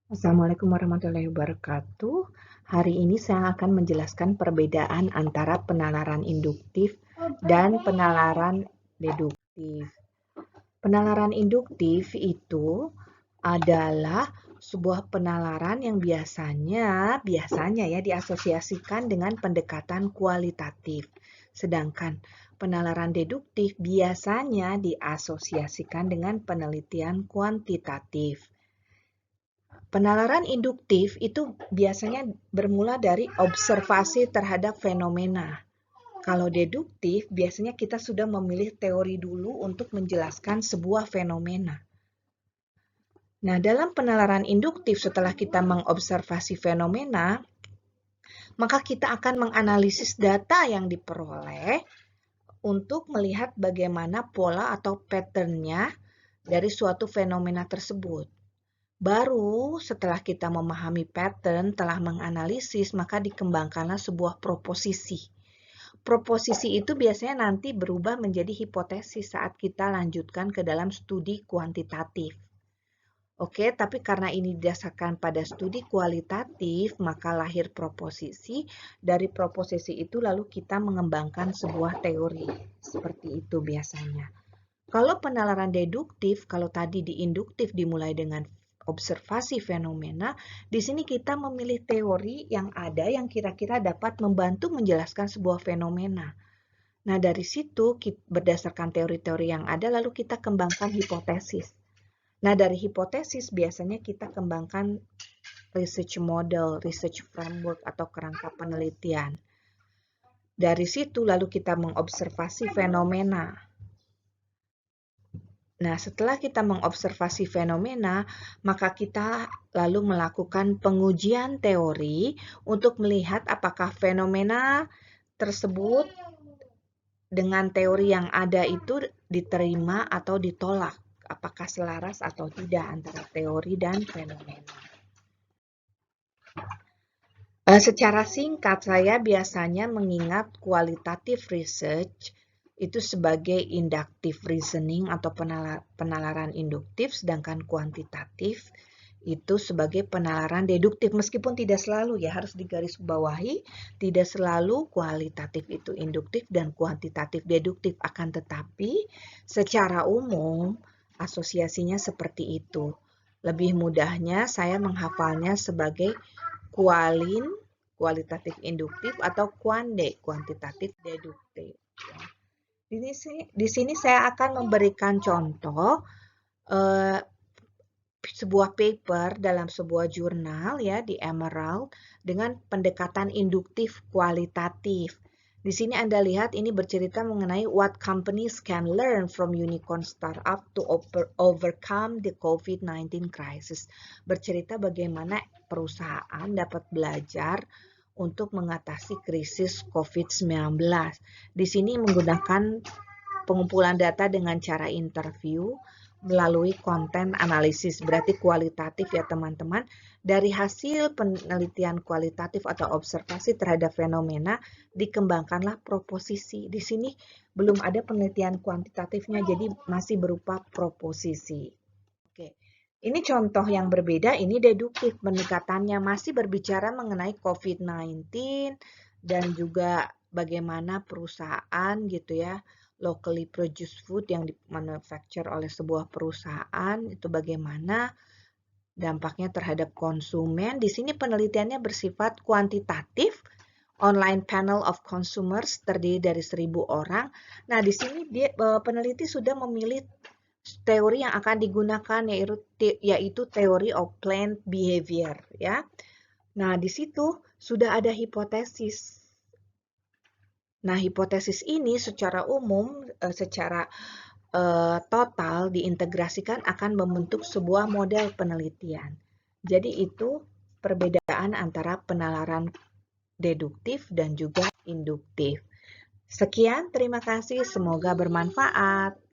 Assalamualaikum warahmatullahi wabarakatuh. Hari ini saya akan menjelaskan perbedaan antara penalaran induktif dan penalaran deduktif. Penalaran induktif itu adalah sebuah penalaran yang biasanya ya diasosiasikan dengan pendekatan kualitatif. Sedangkan penalaran deduktif biasanya diasosiasikan dengan penelitian kuantitatif. Penalaran induktif itu biasanya bermula dari observasi terhadap fenomena. Kalau deduktif, biasanya kita sudah memilih teori dulu untuk menjelaskan sebuah fenomena. Nah, dalam penalaran induktif setelah kita mengobservasi fenomena, maka kita akan menganalisis data yang diperoleh untuk melihat bagaimana pola atau pattern-nya dari suatu fenomena tersebut. Baru setelah kita memahami pattern, telah menganalisis, maka dikembangkanlah sebuah proposisi. Proposisi itu biasanya nanti berubah menjadi hipotesis saat kita lanjutkan ke dalam studi kuantitatif. Oke, tapi karena ini didasarkan pada studi kualitatif, maka lahir proposisi. Dari proposisi itu lalu kita mengembangkan sebuah teori. Seperti itu biasanya. Kalau penalaran deduktif, kalau tadi di induktif dimulai dengan observasi fenomena, di sini kita memilih teori yang ada yang kira-kira dapat membantu menjelaskan sebuah fenomena. Nah, dari situ berdasarkan teori-teori yang ada lalu kita kembangkan hipotesis. Nah, dari hipotesis biasanya kita kembangkan research model, research framework atau kerangka penelitian. Dari situ lalu kita mengobservasi fenomena. Nah, setelah kita mengobservasi fenomena, maka kita lalu melakukan pengujian teori untuk melihat apakah fenomena tersebut dengan teori yang ada itu diterima atau ditolak. Apakah selaras atau tidak antara teori dan fenomena. Secara singkat, saya biasanya mengingat qualitative research itu sebagai inductive reasoning atau penalaran induktif, sedangkan kuantitatif itu sebagai penalaran deduktif. Meskipun tidak selalu ya, harus digarisbawahi, tidak selalu kualitatif itu induktif dan kuantitatif deduktif, akan tetapi secara umum asosiasinya seperti itu. Lebih mudahnya saya menghafalnya sebagai kualitatif induktif atau kuande, kuantitatif deduktif. Di sini saya akan memberikan contoh sebuah paper dalam sebuah jurnal ya di Emerald dengan pendekatan induktif kualitatif. Di sini Anda lihat ini bercerita mengenai what companies can learn from unicorn startup to overcome the COVID-19 crisis. Bercerita bagaimana perusahaan dapat belajar untuk mengatasi krisis COVID-19. Di sini menggunakan pengumpulan data dengan cara interview melalui konten analisis, berarti kualitatif ya teman-teman. Dari hasil penelitian kualitatif atau observasi terhadap fenomena, dikembangkanlah proposisi. Di sini belum ada penelitian kuantitatifnya, jadi masih berupa proposisi. Oke, ini contoh yang berbeda, ini deduktif, pendekatannya masih berbicara mengenai COVID-19 dan juga bagaimana perusahaan gitu ya, locally produced food yang dimanufacture oleh sebuah perusahaan itu bagaimana dampaknya terhadap konsumen. Di sini penelitiannya bersifat kuantitatif. Online panel of consumers terdiri dari 1.000 orang. Nah, di sini peneliti sudah memilih teori yang akan digunakan yaitu teori of planned behavior ya. Nah, di situ sudah ada hipotesis. Nah, hipotesis ini secara umum, secara total diintegrasikan akan membentuk sebuah model penelitian. Jadi itu perbedaan antara penalaran deduktif dan juga induktif. Sekian, terima kasih. Semoga bermanfaat.